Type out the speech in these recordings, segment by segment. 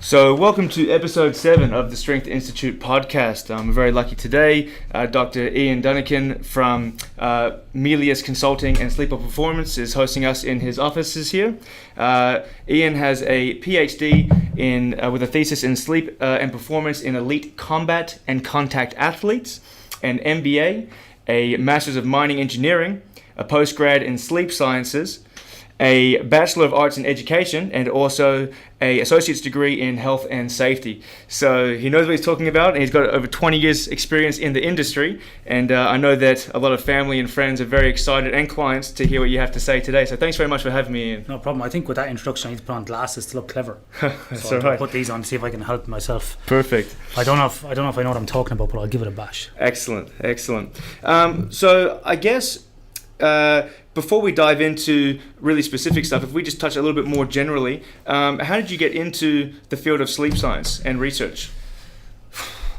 So welcome to episode 7 of the Strength Institute podcast. I'm very lucky today. Dr. Ian Dunican from Melius Consulting and Sleep4Performance is hosting us in his offices here. Ian has a PhD with a thesis in sleep and performance in elite combat and contact athletes, an MBA, a Master's of Mining Engineering, a postgrad in sleep sciences, a Bachelor of Arts in Education, and also a associate's degree in health and safety. So he knows what he's talking about, and he's got over 20 years experience in the industry. And I know that a lot of family and friends are very excited, and clients, to hear what you have to say today. So thanks very much for having me in. No problem. I think with that introduction I need to put on glasses to look clever. That's so all right. I'll put these on to see if I can help myself. Perfect. I don't know if I know what I'm talking about, but I'll give it a bash. Excellent. So I guess before we dive into really specific stuff, if we just touch a little bit more generally, how did you get into the field of sleep science and research?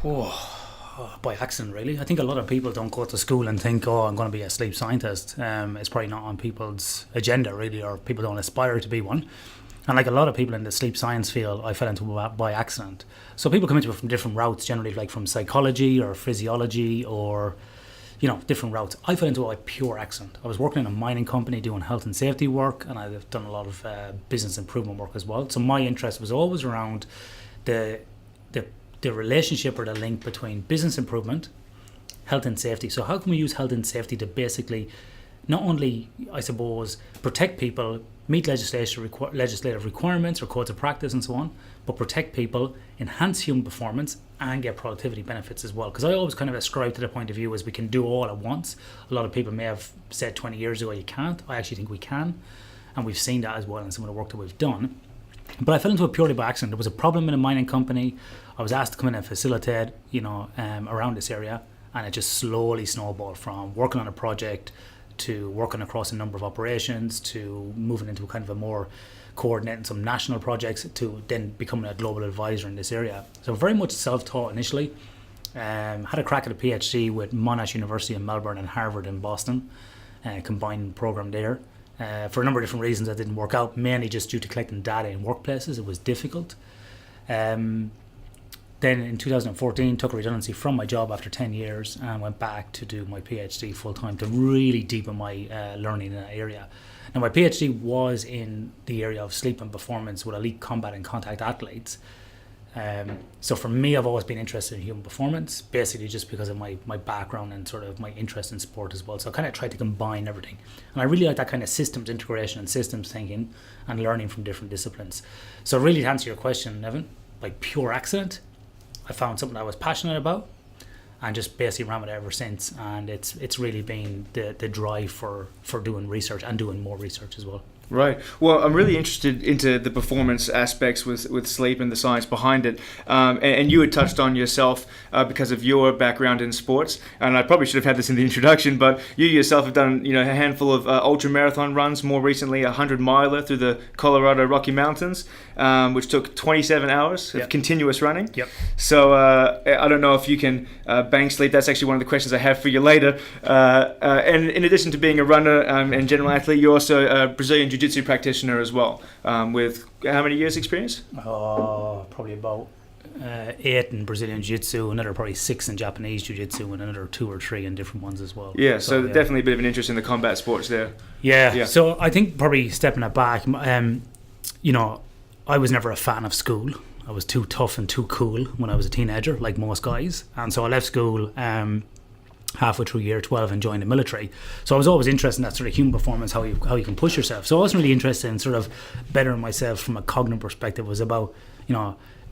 By accident, really. I think a lot of people don't go to school and think, I'm going to be a sleep scientist. It's probably not on people's agenda, really, or people don't aspire to be one. And like a lot of people in the sleep science field, I fell into it by accident. So people come into it from different routes, generally like from psychology or physiology or different routes. I fell into it by pure accident. I was working in a mining company doing health and safety work, and I've done a lot of business improvement work as well. So my interest was always around the relationship or the link between business improvement, health and safety. So how can we use health and safety to basically not only, I suppose, protect people, meet legislative requirements or codes of practice and so on, but protect people, enhance human performance, and get productivity benefits as well. Because I always kind of ascribe to the point of view as we can do all at once. A lot of people may have said 20 years ago you can't. I actually think we can, and we've seen that as well in some of the work that we've done. But I fell into it purely by accident. There was a problem in a mining company. I was asked to come in and facilitate, around this area, and it just slowly snowballed from working on a project to working across a number of operations to moving into kind of a more coordinating some national projects to then becoming a global advisor in this area. So very much self-taught initially. Had a crack at a PhD with Monash University in Melbourne and Harvard in Boston, combined program there. For a number of different reasons that didn't work out, mainly just due to collecting data in workplaces. It was difficult. Then in 2014, took a redundancy from my job after 10 years and went back to do my PhD full-time to really deepen my learning in that area. Now, my PhD was in the area of sleep and performance with elite combat and contact athletes. So for me, I've always been interested in human performance, basically just because of my background and sort of my interest in sport as well. So I kind of tried to combine everything. And I really like that kind of systems integration and systems thinking and learning from different disciplines. So really, to answer your question, Evan, by pure accident, I found something I was passionate about and just basically ran with it ever since. And it's really been the drive for doing research and doing more research as well. Right. Well, I'm really interested into the performance aspects with sleep and the science behind it. And you had touched on yourself because of your background in sports. And I probably should have had this in the introduction, but you yourself have done a handful of ultra marathon runs. More recently, a 100-miler through the Colorado Rocky Mountains, which took 27 hours of continuous running. Yep. So I don't know if you can bank sleep. That's actually one of the questions I have for you later. And in addition to being a runner and general athlete, you're also a Brazilian Jiu-Jitsu practitioner as well, with how many years experience? Probably about 8 in Brazilian Jiu-Jitsu, another probably 6 in Japanese Jiu-Jitsu, and another 2 or 3 in different ones as well. Yeah, so definitely a bit of an interest in the combat sports there. Yeah. So I think probably stepping it back, I was never a fan of school. I was too tough and too cool when I was a teenager, like most guys, and so I left school halfway through year 12 and joined the military. So I was always interested in that sort of human performance, how you can push yourself. So I wasn't really interested in sort of bettering myself from a cognitive perspective. It was about,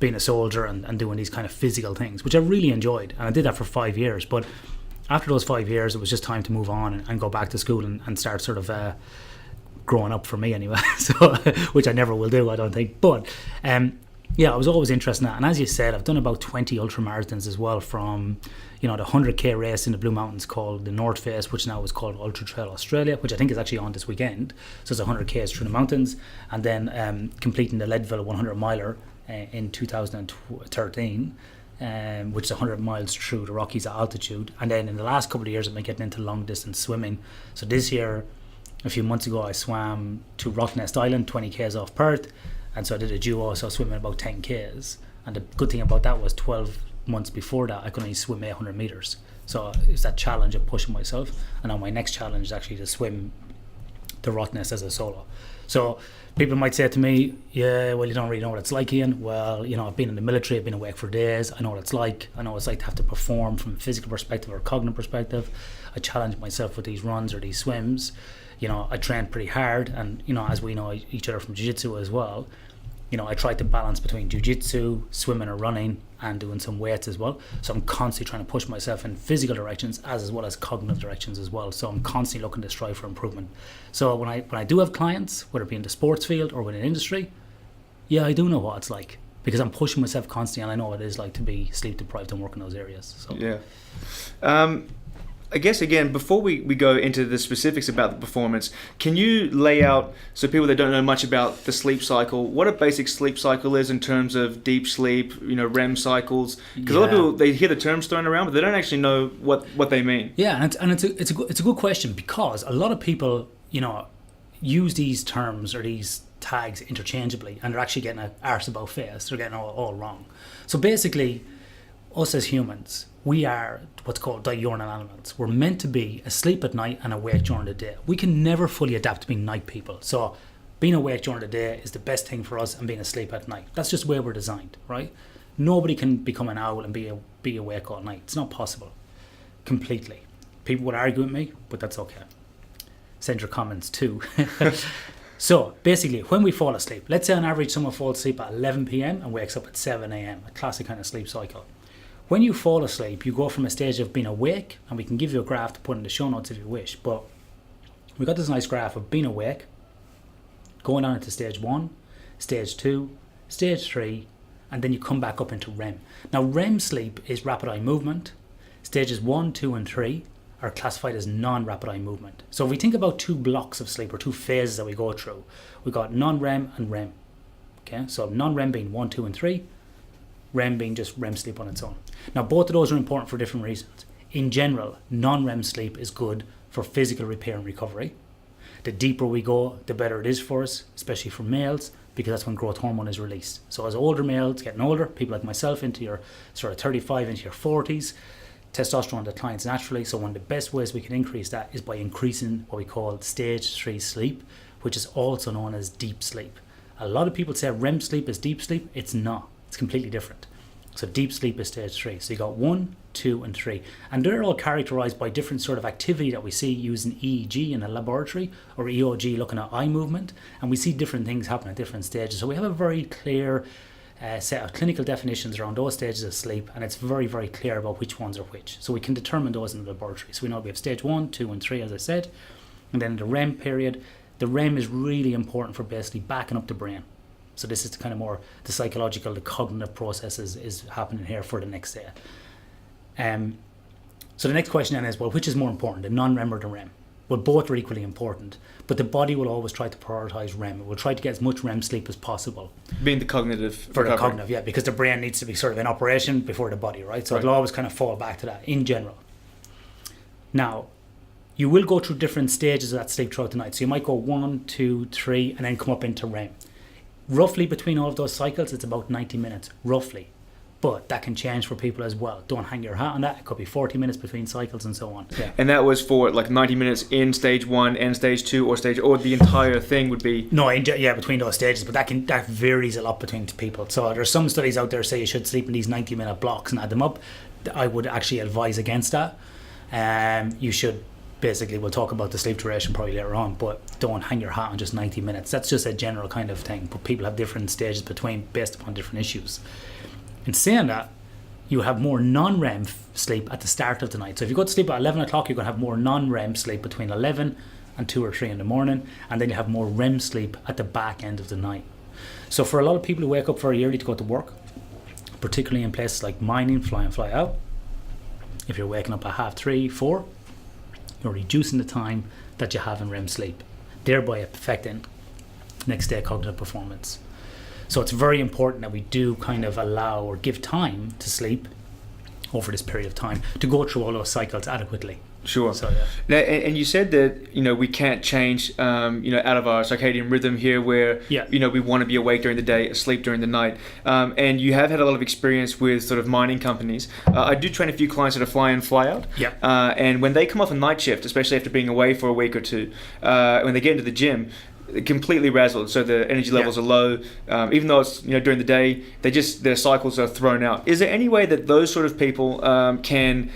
being a soldier and doing these kind of physical things, which I really enjoyed. And I did that for 5 years. But after those 5 years, it was just time to move on and go back to school and start sort of growing up for me anyway. So, which I never will do, I don't think. But I was always interested in that. And as you said, I've done about 20 ultramarathons as well, from the 100k race in the Blue Mountains called the North Face, which now is called Ultra Trail Australia, which I think is actually on this weekend. So it's 100k through the mountains, and then completing the Leadville 100 miler in 2013, which is 100 miles through the Rockies at altitude. And then in the last couple of years, I've been getting into long distance swimming. So this year, a few months ago, I swam to Rocknest Island, 20 k's off Perth. And so I did a duo, so I was swimming about 10 Ks. And the good thing about that was 12 months before that, I could only swim 800 meters. So it's that challenge of pushing myself. And now my next challenge is actually to swim the Alertness as a solo. So people might say to me, yeah, well, you don't really know what it's like, Ian. Well, you know, I've been in the military, I've been awake for days. I know what it's like. I know what it's like to have to perform from a physical perspective or a cognitive perspective. I challenge myself with these runs or these swims. You know, I train pretty hard. And, you know, as we know each other from jiu-jitsu as well, you know, I try to balance between jiu-jitsu, swimming or running, and doing some weights as well. So I'm constantly trying to push myself in physical directions as well as cognitive directions as well. So I'm constantly looking to strive for improvement. So when I do have clients, whether it be in the sports field or within industry, yeah, I do know what it's like because I'm pushing myself constantly, and I know what it is like to be sleep deprived and work in those areas. So. Yeah. I guess, again, before we go into the specifics about the performance, can you lay out, so people that don't know much about the sleep cycle, what a basic sleep cycle is in terms of deep sleep, you know, REM cycles? Because a lot of people, they hear the terms thrown around, but they don't actually know what they mean. Yeah, and it's a good question, because a lot of people, you know, use these terms or these tags interchangeably, and they're actually getting an arse about face. They're getting all wrong. So basically, us as humans, we are what's called diurnal animals. We're meant to be asleep at night and awake during the day. We can never fully adapt to being night people. So being awake during the day is the best thing for us, and being asleep at night. That's just where we're designed, right? Nobody can become an owl and be awake all night. It's not possible, completely. People would argue with me, but that's okay. Send your comments too. So basically, when we fall asleep, let's say on average someone falls asleep at 11 p.m. and wakes up at 7 a.m., a classic kind of sleep cycle. When you fall asleep, you go from a stage of being awake, and we can give you a graph to put in the show notes if you wish, but we got this nice graph of being awake, going on into stage 1, stage 2, stage 3, and then you come back up into REM. Now, REM sleep is rapid eye movement. Stages 1, 2, and 3 are classified as non-rapid eye movement. So if we think about two blocks of sleep, or two phases that we go through, we've got non-REM and REM. Okay, so non-REM being 1, 2, and 3, REM being just REM sleep on its own. Now, both of those are important for different reasons. In general, non-REM sleep is good for physical repair and recovery. The deeper we go, the better it is for us, especially for males, because that's when growth hormone is released. So as older males getting older, people like myself into your sort of 35 into your 40s, testosterone declines naturally. So one of the best ways we can increase that is by increasing what we call stage 3 sleep, which is also known as deep sleep. A lot of people say REM sleep is deep sleep. It's not. It's completely different. So deep sleep is stage 3. So you got 1, 2, and 3. And they're all characterized by different sort of activity that we see using EEG in a laboratory, or EOG looking at eye movement. And we see different things happen at different stages. So we have a very clear set of clinical definitions around those stages of sleep, and it's very, very clear about which ones are which. So we can determine those in the laboratory. So we know we have stage 1, 2, and 3, as I said. And then the REM period. The REM is really important for basically backing up the brain. So this is the kind of more the psychological, the cognitive processes is happening here for the next day. So the next question then is, well, which is more important, the non-REM or the REM? Well, both are equally important, but the body will always try to prioritize REM. It will try to get as much REM sleep as possible. Being the cognitive For recovery. the cognitive, yeah, because the brain needs to be sort of in operation before the body, right? So it'll always kind of fall back to that in general. Now, you will go through different stages of that sleep throughout the night. So you might go 1, 2, 3, and then come up into REM. Roughly between all of those cycles, it's about 90 minutes, roughly. But that can change for people as well. Don't hang your hat on that. It could be 40 minutes between cycles and so on. Yeah. And that was for like 90 minutes in stage 1 and stage 2, or the entire thing would be... No, between those stages, but that varies a lot between people. So there's some studies out there say you should sleep in these 90-minute blocks and add them up. I would actually advise against that. You should... Basically, we'll talk about the sleep duration probably later on, but don't hang your hat on just 90 minutes. That's just a general kind of thing, but people have different stages between based upon different issues. In saying that, you have more non-REM sleep at the start of the night. So if you go to sleep at 11 o'clock, you're going to have more non-REM sleep between 11 and 2 or 3 in the morning, and then you have more REM sleep at the back end of the night. So for a lot of people who wake up very early to go to work, particularly in places like mining, fly in, fly out, if you're waking up at 3:30, 4, you're reducing the time that you have in REM sleep, thereby affecting next day cognitive performance. So it's very important that we do kind of allow or give time to sleep over this period of time to go through all those cycles adequately. Sure. So yeah. Now, and you said that we can't change out of our circadian rhythm here, where Yeah. we want to be awake during the day, asleep during the night. And you have had a lot of experience with sort of mining companies. I do train a few clients that are fly in, fly out. Yeah. And when they come off a night shift, especially after being away for a week or two, when they get into the gym, they're completely razzled, so the energy levels are low. Even though it's during the day, their cycles are thrown out. Is there any way that those sort of people can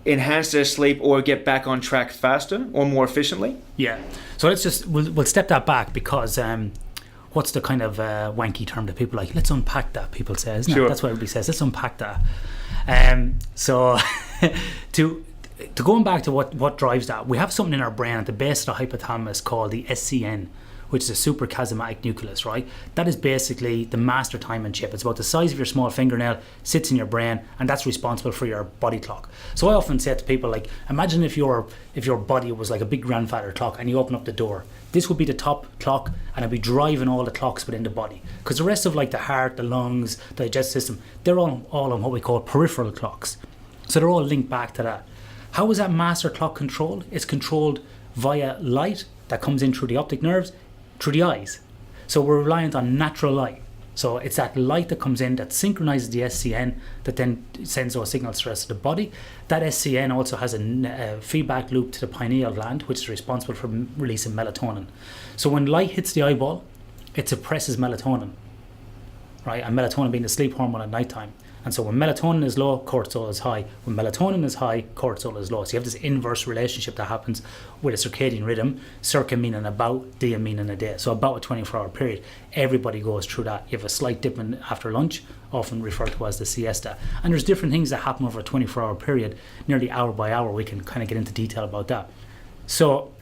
enhance their sleep or get back on track faster or more efficiently? Yeah. So we'll step that back, because what's the kind of wanky term that people like? Let's unpack that, people say, isn't Sure. it? That's what everybody says. Let's unpack that. So to going back to what drives that, we have something in our brain at the base of the hypothalamus called the SCN, which is a suprachiasmatic nucleus, right? That is basically the master timing chip. It's about the size of your small fingernail, sits in your brain, and that's responsible for your body clock. So I often say to people, like, imagine if your body was like a big grandfather clock and you open up the door. This would be the top clock, and it'd be driving all the clocks within the body. Because the rest of like the heart, the lungs, the digestive system, they're all on what we call peripheral clocks. So they're all linked back to that. How is that master clock controlled? It's controlled via light that comes in through the optic nerves, through the eyes. So we're reliant on natural light. So it's that light that comes in that synchronizes the SCN that then sends those signals to the rest of the body. That SCN also has a feedback loop to the pineal gland, which is responsible for releasing melatonin. So when light hits the eyeball, it suppresses melatonin, right? And melatonin being the sleep hormone at nighttime. And so when melatonin is low, cortisol is high. When melatonin is high, cortisol is low. So you have this inverse relationship that happens with a circadian rhythm, circa meaning about, dia meaning a day. So about a 24-hour period. Everybody goes through that. You have a slight dip in after lunch, often referred to as the siesta. And there's different things that happen over a 24-hour period, nearly hour by hour. We can kind of get into detail about that. So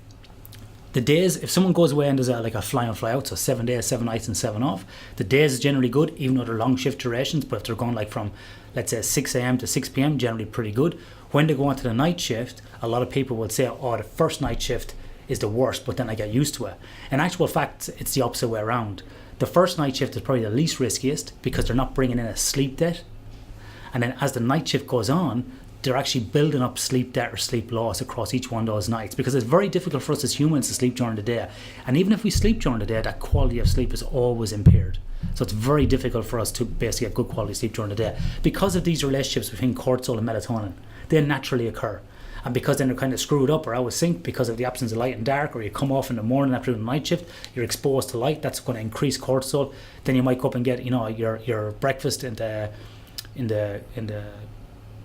the days, if someone goes away and does a fly in, fly out, so 7 days, 7 nights and 7 off, the days is generally good, even though they're long shift durations. But if they're going like from, let's say, 6 a.m. to 6 p.m, generally pretty good. When they go on to the night shift, a lot of people will say, oh, the first night shift is the worst, but then I get used to it. In actual fact, it's the opposite way around. The first night shift is probably the least riskiest, because they're not bringing in a sleep debt. And then as the night shift goes on, they're actually building up sleep debt or sleep loss across each one of those nights, because it's very difficult for us as humans to sleep during the day. And even if we sleep during the day, that quality of sleep is always impaired. So it's very difficult for us to basically get good quality sleep during the day, because of these relationships between cortisol and melatonin. They naturally occur. And because then they're kind of screwed up or out of sync because of the absence of light and dark, or you come off in the morning after doing a night shift, you're exposed to light, that's going to increase cortisol. Then you might go up and get your breakfast in the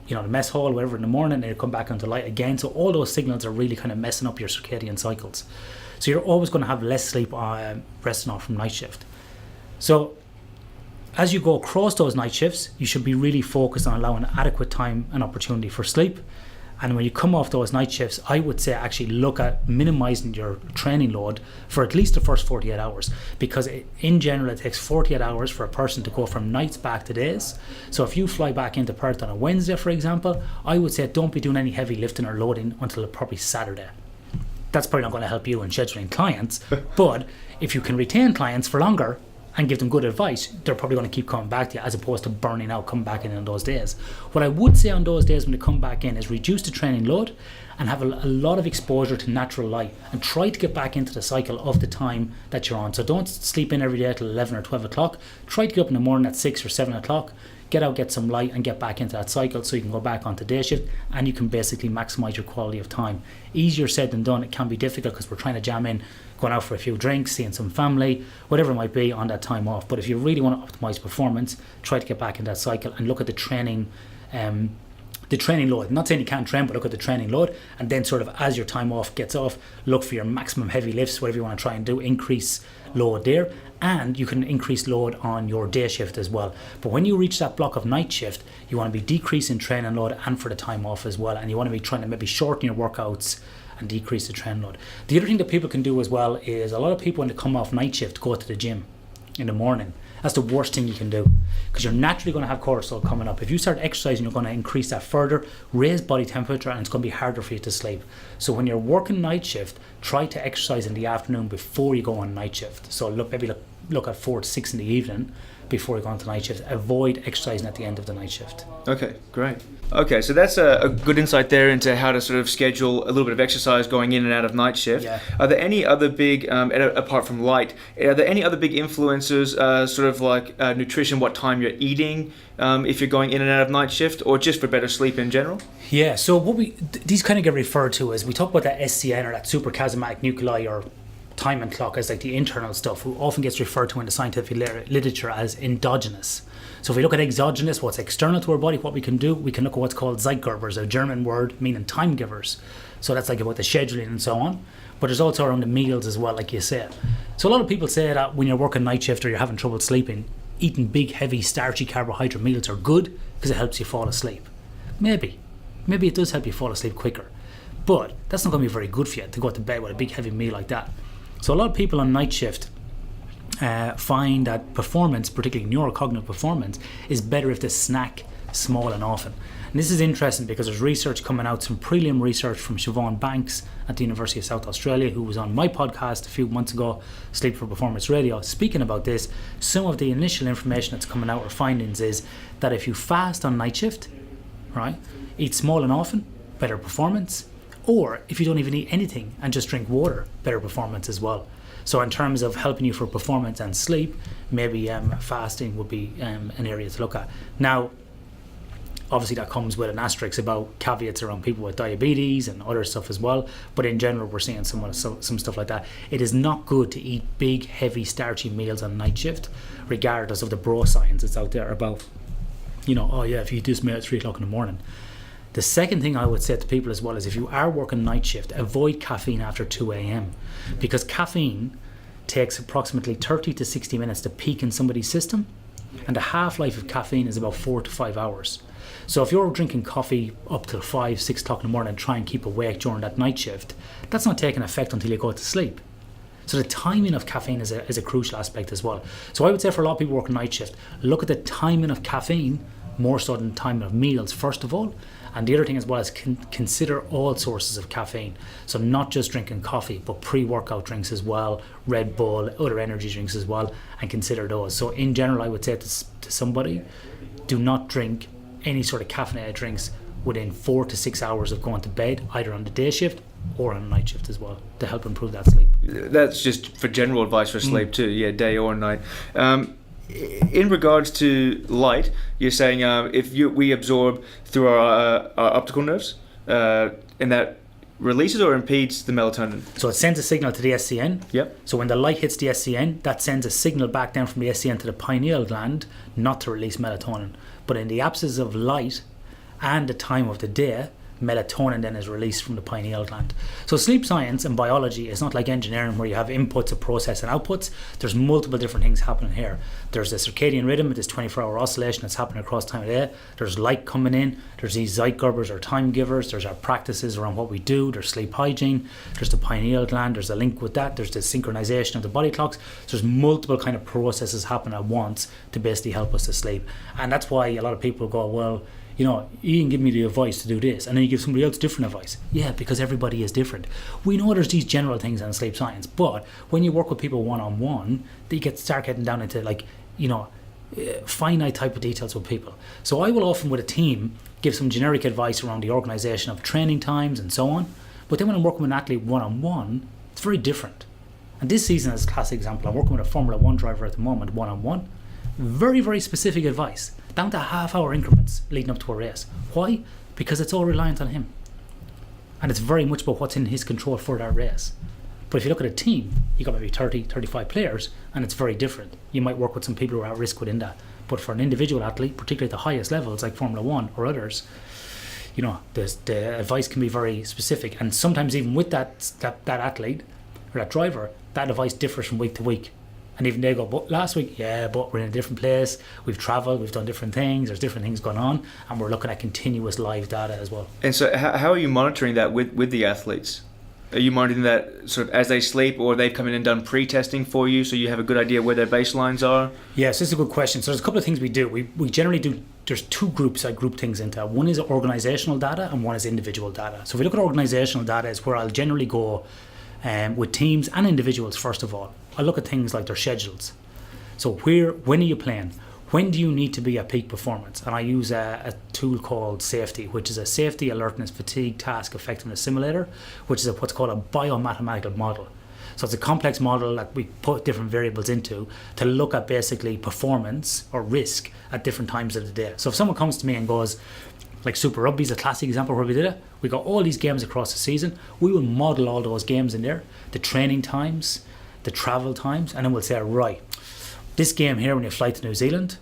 the mess hall, whatever, in the morning, and you come back onto light again. So all those signals are really kind of messing up your circadian cycles. So you're always going to have less sleep resting off from night shift. So as you go across those night shifts, you should be really focused on allowing adequate time and opportunity for sleep. And when you come off those night shifts, I would say actually look at minimizing your training load for at least the first 48 hours, because in general it takes 48 hours for a person to go from nights back to days. So if you fly back into Perth on a Wednesday, for example, I would say don't be doing any heavy lifting or loading until probably Saturday. That's probably not going to help you in scheduling clients, but if you can retain clients for longer and give them good advice, they're probably going to keep coming back to you, as opposed to burning out, coming back in on those days. What I would say on those days when they come back in is reduce the training load and have a lot of exposure to natural light, and try to get back into the cycle of the time that you're on. So don't sleep in every day till 11 or 12 o'clock. Try to get up in the morning at 6 or 7 o'clock, get out, get some light, and get back into that cycle so you can go back onto day shift, and you can basically maximize your quality of time. Easier said than done. It can be difficult because we're trying to jam in going out for a few drinks, seeing some family, whatever it might be on that time off. But if you really want to optimize performance, try to get back in that cycle and look at the training load. I'm not saying you can't train, but look at the training load, and then sort of as your time off gets off, look for your maximum heavy lifts, whatever you want to try and do, increase load there. And you can increase load on your day shift as well. But when you reach that block of night shift, you want to be decreasing training load and for the time off as well. And you want to be trying to maybe shorten your workouts and decrease the training load. The other thing that people can do as well is, a lot of people when they come off night shift go to the gym in the morning. That's the worst thing you can do, because you're naturally going to have cortisol coming up. If you start exercising, you're going to increase that further, raise body temperature, and it's going to be harder for you to sleep. So when you're working night shift, try to exercise in the afternoon before you go on night shift. So look at 4 to 6 in the evening, before you go on to night shift. Avoid exercising at the end of the night shift. Okay, great. Okay, so that's a good insight there into how to sort of schedule a little bit of exercise going in and out of night shift. Yeah. Are there any other big, apart from light, are there any other big influencers, sort of like nutrition, what time you're eating, if you're going in and out of night shift, or just for better sleep in general? Yeah, so what these kind of get referred to as, we talk about that SCN or that suprachiasmatic nuclei or timing clock as like the internal stuff, who often gets referred to in the scientific literature as endogenous. So if we look at exogenous, what's external to our body, what we can do, we can look at what's called Zeitgebers, a German word meaning time givers. So that's like about the scheduling and so on. But there's also around the meals as well, like you said. So a lot of people say that when you're working night shift or you're having trouble sleeping, eating big, heavy, starchy carbohydrate meals are good because it helps you fall asleep. Maybe it does help you fall asleep quicker. But that's not going to be very good for you to go to bed with a big, heavy meal like that. So a lot of people on night shift find that performance, particularly neurocognitive performance, is better if they snack small and often. And this is interesting because there's research coming out, some prelim research from Siobhan Banks at the University of South Australia, who was on my podcast a few months ago, Sleep4Performance Radio, speaking about this. Some of the initial information that's coming out or findings is that if you fast on night shift, right, eat small and often, better performance, or if you don't even eat anything and just drink water, better performance as well. So in terms of helping you for performance and sleep, maybe fasting would be an area to look at. Now, obviously that comes with an asterisk about caveats around people with diabetes and other stuff as well. But in general, we're seeing some stuff like that. It is not good to eat big, heavy, starchy meals on night shift, regardless of the bro science that's out there about, oh yeah, if you eat this meal at 3 o'clock in the morning. The second thing I would say to people as well is if you are working night shift, avoid caffeine after 2 a.m. because caffeine takes approximately 30 to 60 minutes to peak in somebody's system, and the half-life of caffeine is about 4 to 5 hours. So if you're drinking coffee up till 5, 6 o'clock in the morning and try and keep awake during that night shift, that's not taking effect until you go to sleep. So the timing of caffeine is a crucial aspect as well. So I would say for a lot of people working night shift, look at the timing of caffeine more so than the timing of meals first of all. And the other thing as well is consider all sources of caffeine. So not just drinking coffee, but pre-workout drinks as well, Red Bull, other energy drinks as well, and consider those. So in general, I would say to somebody, do not drink any sort of caffeinated drinks within 4 to 6 hours of going to bed, either on the day shift or on a night shift as well, to help improve that sleep. That's just for general advice for sleep too, yeah, day or night. In regards to light, you're saying if we absorb through our optical nerves, and that releases or impedes the melatonin? So it sends a signal to the SCN. Yep. So when the light hits the SCN, that sends a signal back down from the SCN to the pineal gland not to release melatonin. But in the absence of light and the time of the day, melatonin then is released from the pineal gland. So sleep science and biology is not like engineering where you have inputs, a process and outputs. There's multiple different things happening here. There's the circadian rhythm with this 24-hour oscillation that's happening across time of day. There's light coming in. There's these Zeitgebers or time givers. There's our practices around what we do. There's sleep hygiene. There's the pineal gland. There's a link with that. There's the synchronization of the body clocks. So there's multiple kind of processes happening at once to basically help us to sleep. And that's why a lot of people go, well, you can give me the advice to do this, and then you give somebody else different advice. Yeah, because everybody is different. We know there's these general things in sleep science, but when you work with people one-on-one, you start getting down into finite type of details with people. So I will often, with a team, give some generic advice around the organization of training times and so on. But then when I'm working with an athlete one-on-one, it's very different. And this season is a classic example. I'm working with a Formula 1 driver at the moment, one-on-one. Very, very specific advice, down to half-hour increments leading up to a race. Why? Because it's all reliant on him. And it's very much about what's in his control for that race. But if you look at a team, you've got maybe 30, 35 players, and it's very different. You might work with some people who are at risk within that. But for an individual athlete, particularly at the highest levels, like Formula 1 or others, the advice can be very specific. And sometimes even with that athlete or that driver, that advice differs from week to week. And even they go, but last week, but we're in a different place, we've travelled, we've done different things, there's different things going on, and we're looking at continuous live data as well. And so how are you monitoring that with the athletes? Are you monitoring that sort of as they sleep, or they've come in and done pre-testing for you so you have a good idea where their baselines are? Yes, this is a good question. So there's a couple of things we do. We generally do, there's two groups I group things into. One is organisational data and one is individual data. So if we look at organisational data, is where I'll generally go with teams and individuals first of all. I look at things like their schedules. So when are you playing? When do you need to be at peak performance? And I use a tool called Safety, which is a safety, alertness, fatigue, task, effectiveness simulator, which is what's called a biomathematical model. So it's a complex model that we put different variables into to look at basically performance or risk at different times of the day. So if someone comes to me and goes, like Super Rugby is a classic example where we did it. We got all these games across the season. We will model all those games in there, the training times, the travel times, and then we'll say, right, this game here when you fly to New Zealand,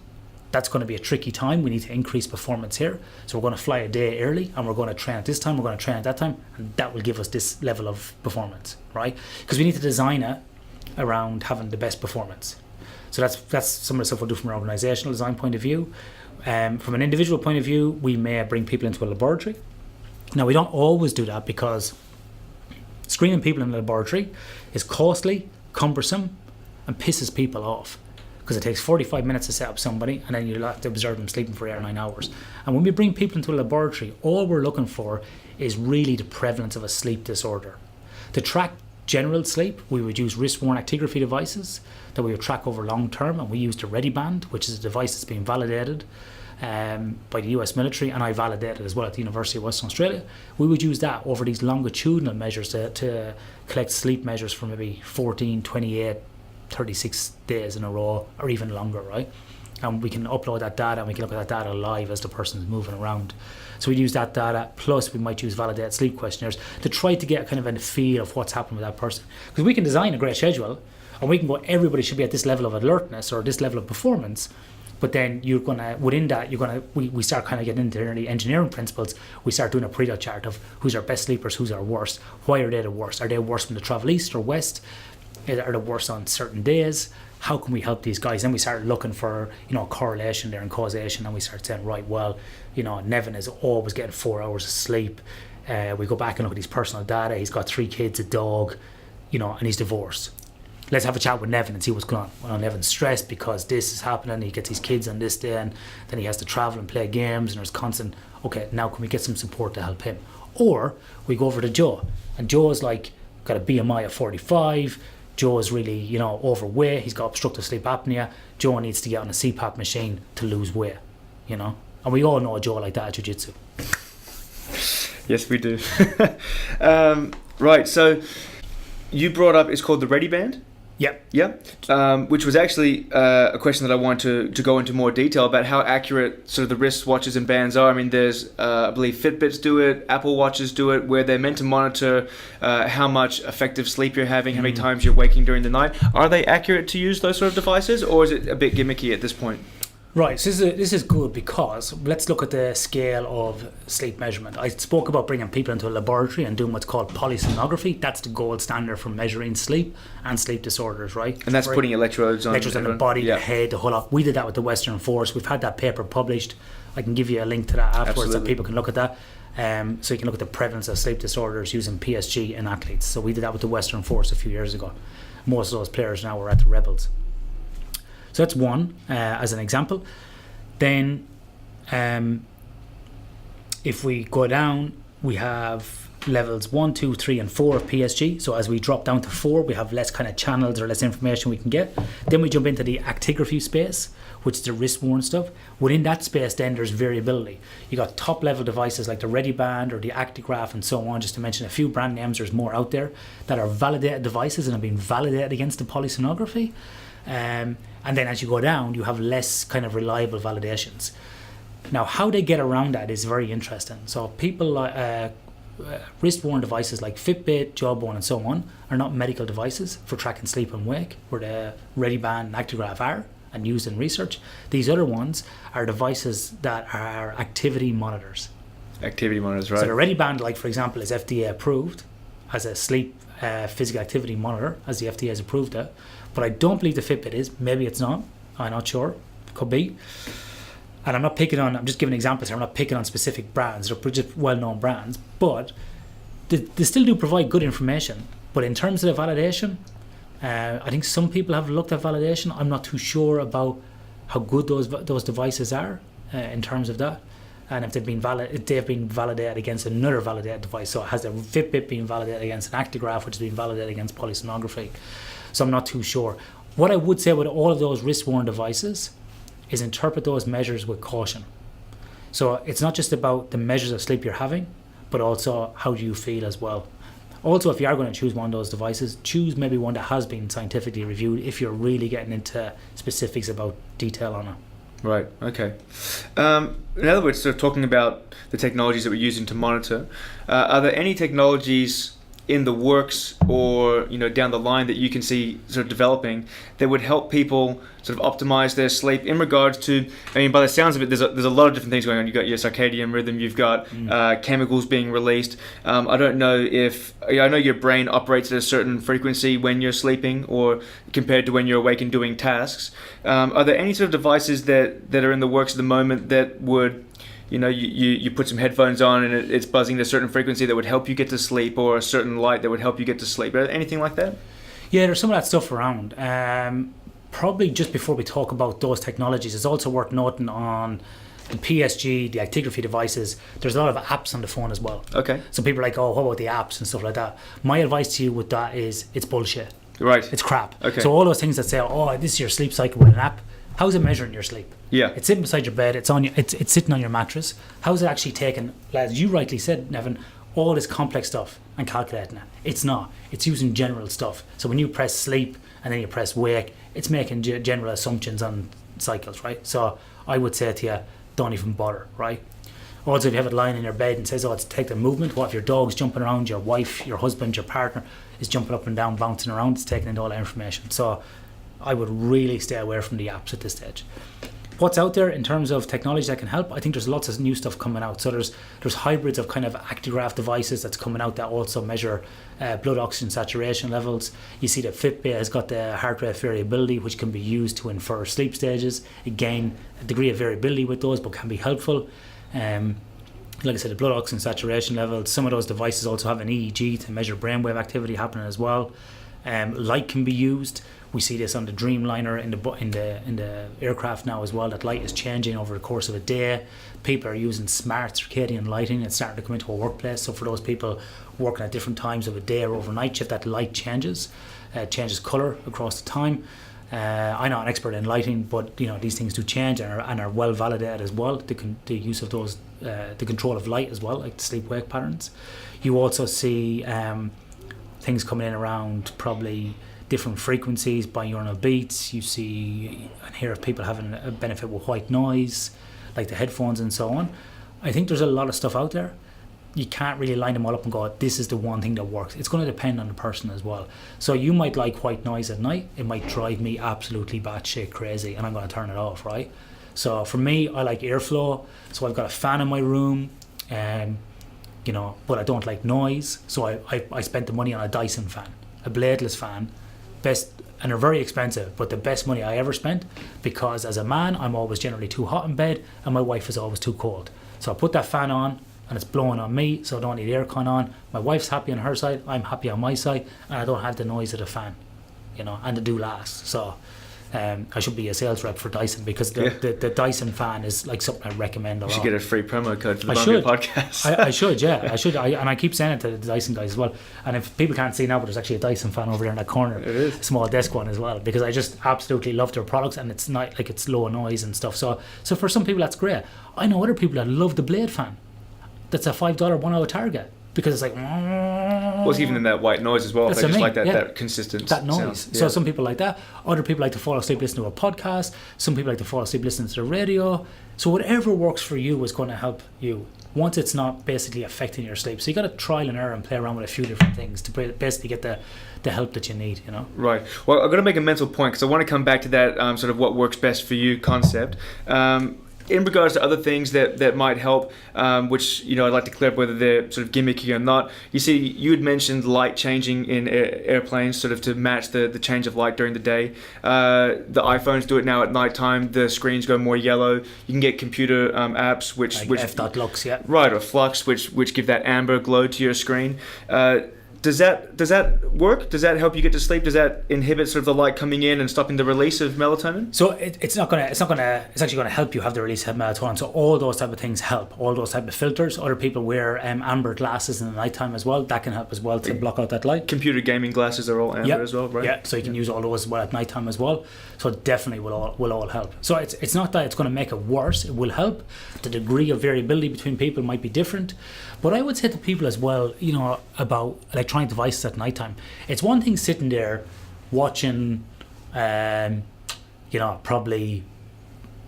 that's going to be a tricky time. We need to increase performance here. So we're going to fly a day early and we're going to train at this time, we're going to train at that time, and that will give us this level of performance, right? Because we need to design it around having the best performance. So that's some of the stuff we'll do from an organizational design point of view. From an individual point of view, we may bring people into a laboratory. Now, we don't always do that because screening people in the laboratory is costly, cumbersome, and pisses people off. Because it takes 45 minutes to set up somebody and then you have to observe them sleeping for 8 or 9 hours. And when we bring people into a laboratory, all we're looking for is really the prevalence of a sleep disorder. To track general sleep, we would use wrist-worn actigraphy devices that we would track over long term, and we use the Ready Band, which is a device that's been validated by the US military, and I validated as well at the University of Western Australia. We would use that over these longitudinal measures to collect sleep measures for maybe 14, 28, 36 days in a row or even longer, right? And we can upload that data and we can look at that data live as the person's moving around. So we use that data, plus we might use validated sleep questionnaires to try to get kind of a feel of what's happening with that person. Because we can design a great schedule and we can go, everybody should be at this level of alertness or this level of performance, but then you're gonna, within that, we start kind of getting into the engineering principles. We start doing a Pareto chart of who's our best sleepers, who's our worst, why are they the worst? Are they worse when they travel east or west? Are they worse on certain days? How can we help these guys? Then we start looking for, correlation there and causation, and we start saying, right, well, Nevin is always getting 4 hours of sleep. We go back and look at his personal data. He's got 3 kids, a dog, and he's divorced. Let's have a chat with Nevin and see what's going on. Well, Nevin's stressed because this is happening. He gets his kids on this day, and then he has to travel and play games, and there's constant, okay, now can we get some support to help him? Or we go over to Joe, and Joe's like, got a BMI of 45, Joe is really, overweight. He's got obstructive sleep apnea. Joe needs to get on a CPAP machine to lose weight, And we all know a Joe like that at jiu-jitsu. Yes, we do. Right, so you brought up, it's called the Ready Band? Yep. Yeah, which was actually a question that I wanted to go into more detail about how accurate sort of the wrist watches and bands are. I mean, there's, I believe Fitbits do it, Apple Watches do it, where they're meant to monitor how much effective sleep you're having, how many times you're waking during the night. Are they accurate to use those sort of devices, or is it a bit gimmicky at this point? Right, so this is good because let's look at the scale of sleep measurement. I spoke about bringing people into a laboratory and doing what's called polysomnography. That's the gold standard for measuring sleep and sleep disorders, right? And that's putting electrodes on the body, the head, the whole lot. We did that with the Western Force. We've had that paper published. I can give you a link to that afterwards. That people can look at that. So you can look at the prevalence of sleep disorders using PSG in athletes. So we did that with the Western Force a few years ago. Most of those players now are at the Rebels. So that's one, as an example. Then if we go down, we have levels 1, 2, 3, and 4 of PSG. So as we drop down to 4, we have less kind of channels or less information we can get. Then we jump into the actigraphy space, which is the wrist-worn stuff. Within that space, then there's variability. You got top-level devices like the Ready Band or the Actigraph and so on, just to mention a few brand names. There's more out there that are validated devices and have been validated against the polysomnography. And then as you go down, you have less kind of reliable validations. Now, how they get around that is very interesting. So people like wrist-worn devices like Fitbit, Jawbone, and so on are not medical devices for tracking sleep and wake, where the Ready Band and Actigraph are and used in research. These other ones are devices that are activity monitors. Activity monitors, right. So the Ready Band, like for example, is FDA approved as a sleep physical activity monitor, as the FDA has approved it. But I don't believe the Fitbit is. Maybe it's not. I'm not sure. Could be. And I'm just giving examples here. I'm not picking on specific brands. They're just well-known brands. But they still do provide good information. But in terms of the validation, I think some people have looked at validation. I'm not too sure about how good those devices are in terms of that. And if they've been validated against another validated device. So has the Fitbit been validated against an Actigraph, which has been validated against polysomnography? So I'm not too sure. What I would say with all of those wrist-worn devices is interpret those measures with caution. So it's not just about the measures of sleep you're having, but also how do you feel as well. Also, if you are going to choose one of those devices, choose maybe one that has been scientifically reviewed if you're really getting into specifics about detail on it. Right, okay. In other words, sort of talking about the technologies that we're using to monitor, are there any technologies in the works or down the line that you can see sort of developing that would help people sort of optimize their sleep in regards to, I mean, by the sounds of it, there's a lot of different things going on. You've got your circadian rhythm, you've got chemicals being released. I don't know if, I know your brain operates at a certain frequency when you're sleeping or compared to when you're awake and doing tasks. Are there any sort of devices that are in the works at the moment that would, you put some headphones on and it's buzzing at a certain frequency that would help you get to sleep, or a certain light that would help you get to sleep? Anything like that? Yeah, there's some of that stuff around. Probably just before we talk about those technologies, it's also worth noting on the PSG, the actigraphy devices, there's a lot of apps on the phone as well. Okay. So people are like, oh, what about the apps and stuff like that? My advice to you with that is it's bullshit. Right. It's crap. Okay. So all those things that say, oh, this is your sleep cycle with an app, how's it measuring your sleep? Yeah. It's sitting beside your bed, it's sitting on your mattress. How's it actually taking, as you rightly said, Nevin, all this complex stuff and calculating it? It's not. It's using general stuff. So when you press sleep and then you press wake, it's making general assumptions on cycles, right? So I would say to you, don't even bother, right? Also, if you have it lying in your bed and says, oh, it's taking movement, what if your dog's jumping around, your wife, your husband, your partner is jumping up and down, bouncing around, it's taking in all that information. So I would really stay away from the apps at this stage. What's out there in terms of technology that can help? I think there's lots of new stuff coming out. So there's hybrids of kind of actigraph devices that's coming out that also measure blood oxygen saturation levels. You see that Fitbit has got the heart rate variability, which can be used to infer sleep stages. Again, a degree of variability with those, but can be helpful. Like I said, the blood oxygen saturation levels. Some of those devices also have an EEG to measure brainwave activity happening as well. Light can be used. We see this on the Dreamliner in the aircraft now as well, that light is changing over the course of a day. People are using smart circadian lighting. It's starting to come into a workplace. So for those people working at different times of a day or overnight shift, that light changes colour across the time. I'm not an expert in lighting, but these things do change and are well validated as well. The use of those, the control of light as well, like the sleep-wake patterns. You also see things coming in around probably different frequencies, binaural beats. You see and hear of people having a benefit with white noise, like the headphones and so on. I think there's a lot of stuff out there. You can't really line them all up and go, this is the one thing that works. It's going to depend on the person as well. So you might like white noise at night. It might drive me absolutely batshit crazy and I'm going to turn it off, right? So for me, I like airflow. So I've got a fan in my room, but I don't like noise. So I spent the money on a Dyson fan, a bladeless fan. Best, and they're very expensive, but the best money I ever spent, because as a man I'm always generally too hot in bed and my wife is always too cold. So I put that fan on and it's blowing on me, so I don't need aircon on. My wife's happy on her side, I'm happy on my side, and I don't have the noise of the fan, and the do last. So I should be a sales rep for Dyson, because the Dyson fan is like something I recommend a lot. You should get a free promo code for the Bumble podcast. I should, yeah. I should. And I keep saying it to the Dyson guys as well. And if people can't see now, but there's actually a Dyson fan over there in that corner. It is. A small desk one as well, because I just absolutely love their products, and it's not like it's low noise and stuff. So for some people that's great. I know other people that love the Blade fan. That's a $5 1 hour Target, because it's like, well, it's even in that white noise as well. They just like that consistent that noise. Sound. So some people like that. Other people like to fall asleep listening to a podcast. Some people like to fall asleep listening to the radio. So whatever works for you is going to help you, once it's not basically affecting your sleep. So you got to trial and error and play around with a few different things to basically get the help that you need. Right. Well, I've got to make a mental point, because I want to come back to that sort of what works best for you concept. In regards to other things that might help, which I'd like to clear up whether they're sort of gimmicky or not. You see, you had mentioned light changing in airplanes, sort of to match the change of light during the day. The iPhones do it now at nighttime. The screens go more yellow. You can get computer apps which F.Lux, yeah. Right, or Flux, which give that amber glow to your screen. Does that work? Does that help you get to sleep? Does that inhibit sort of the light coming in and stopping the release of melatonin? So it's actually gonna help you have the release of melatonin. So all those type of things help. All those type of filters. Other people wear amber glasses in the nighttime as well. That can help as well to block out that light. Computer gaming glasses are all amber as well, right? Yeah. So you can use all those as well at nighttime as well. So it definitely will all help. So it's not that it's going to make it worse. It will help. The degree of variability between people might be different. But I would say to people as well, about electronic devices at nighttime. It's one thing sitting there watching, probably,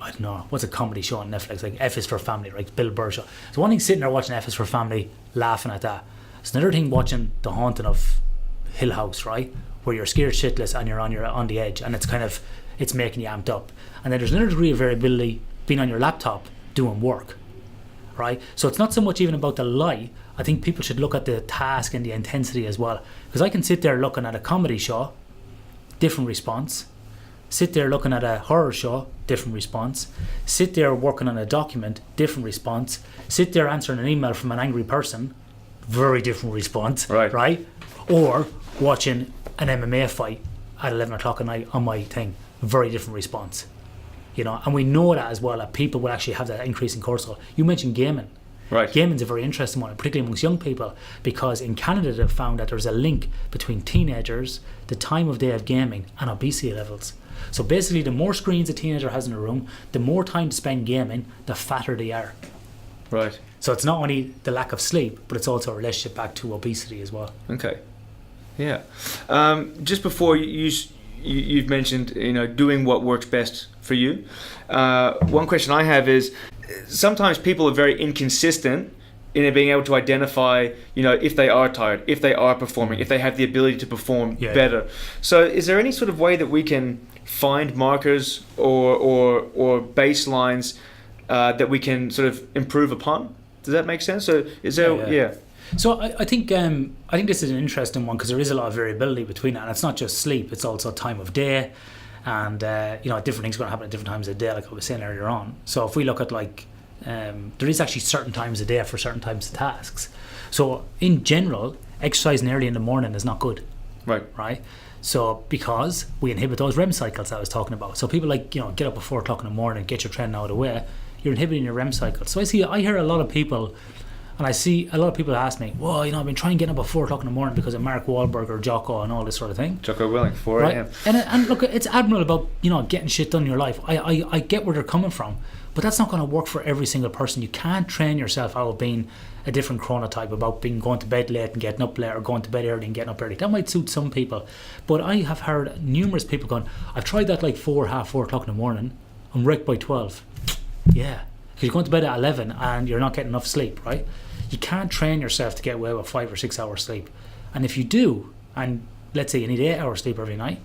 I don't know, what's a comedy show on Netflix, like F is for Family, right? Bill Burr show. It's one thing sitting there watching F is for Family, laughing at that. It's another thing watching The Haunting of Hill House, right? Where you're scared shitless and you're on the edge, and it's making you amped up. And then there's another degree of variability being on your laptop doing work, right? So it's not so much even about the light. I think people should look at the task and the intensity as well. Because I can sit there looking at a comedy show, different response. Sit there looking at a horror show, different response. Sit there working on a document, different response. Sit there answering an email from an angry person, very different response, right? Or watching an MMA fight at 11 o'clock at night on my thing, very different response. And we know that as well, that people will actually have that increase in cortisol. You mentioned gaming. Right. Gaming's a very interesting one, particularly amongst young people, because in Canada they've found that there's a link between teenagers, the time of day of gaming, and obesity levels. So basically, the more screens a teenager has in a room, the more time to spend gaming, the fatter they are. Right. So it's not only the lack of sleep, but it's also a relationship back to obesity as well. Okay. Yeah. Just before you've mentioned, doing what works best for you. One question I have is, sometimes people are very inconsistent in being able to identify, if they are tired, if they are performing, if they have the ability to perform better. So is there any sort of way that we can find markers or baselines that we can sort of improve upon? Does that make sense? So is there, yeah. So I think this is an interesting one, because there is a lot of variability between that, and it's not just sleep, it's also time of day, and different things are going to happen at different times of the day, like I was saying earlier on. So if we look at there is actually certain times of day for certain types of tasks. So in general, exercising early in the morning is not good. Right. So because we inhibit those REM cycles I was talking about. So people get up at 4 o'clock in the morning, get your training out of the way, you're inhibiting your REM cycle. So I hear a lot of people. And I see a lot of people ask me, well, I've been trying to get up at 4 o'clock in the morning because of Mark Wahlberg or Jocko and all this sort of thing. Jocko Willing, 4 a.m. And look, it's admirable about, getting shit done in your life. I get where they're coming from, but that's not going to work for every single person. You can't train yourself out of being a different chronotype, about going to bed late and getting up late, or going to bed early and getting up early. That might suit some people. But I have heard numerous people going, I've tried that half 4 o'clock in the morning. I'm wrecked by 12. Yeah, because you're going to bed at 11 and you're not getting enough sleep, right? You can't train yourself to get away with 5 or 6 hours sleep. And if you do, and let's say you need 8 hours sleep every night,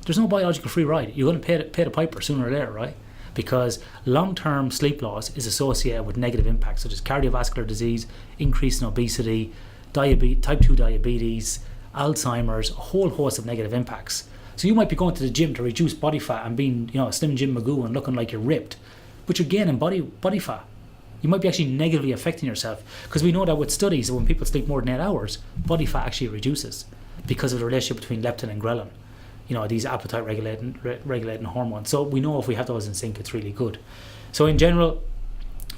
there's no biological free ride. You're going to pay the piper sooner or later, right? Because long-term sleep loss is associated with negative impacts such as cardiovascular disease, increase in obesity, type 2 diabetes, Alzheimer's, a whole host of negative impacts. So you might be going to the gym to reduce body fat and being, a slim Jim Magoo and looking like you're ripped, but you're gaining body fat. You might be actually negatively affecting yourself, because we know that with studies, when people sleep more than 8 hours, body fat actually reduces because of the relationship between leptin and ghrelin, these appetite regulating hormones. So we know if we have those in sync, it's really good. So in general,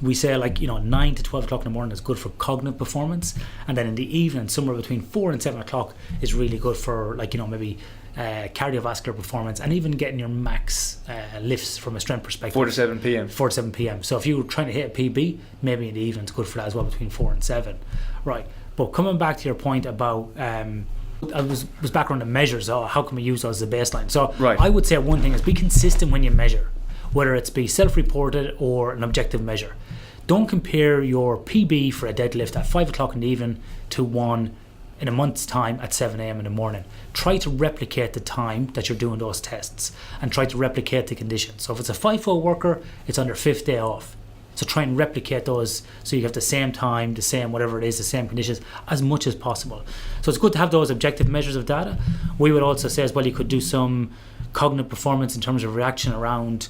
we say 9 to 12 o'clock in the morning is good for cognitive performance, and then in the evening, somewhere between 4 and 7 o'clock is really good for maybe cardiovascular performance, and even getting your max lifts from a strength perspective. 4 to 7 p.m. 4 to 7 p.m. So if you're trying to hit a PB, maybe in the evening it's good for that as well, between 4 and 7. Right. But coming back to your point about, I was back on the measures. How can we use those as a baseline? So I would say one thing is be consistent when you measure, whether it's be self-reported or an objective measure. Don't compare your PB for a deadlift at 5 o'clock in the evening to one in a month's time at 7 a.m. in the morning. Try to replicate the time that you're doing those tests, and try to replicate the conditions. So if it's a FIFO worker, it's on their 5th day off. So try and replicate those so you have the same time, the same whatever it is, the same conditions as much as possible. So it's good to have those objective measures of data. We would also say as well, you could do some cognitive performance in terms of reaction around,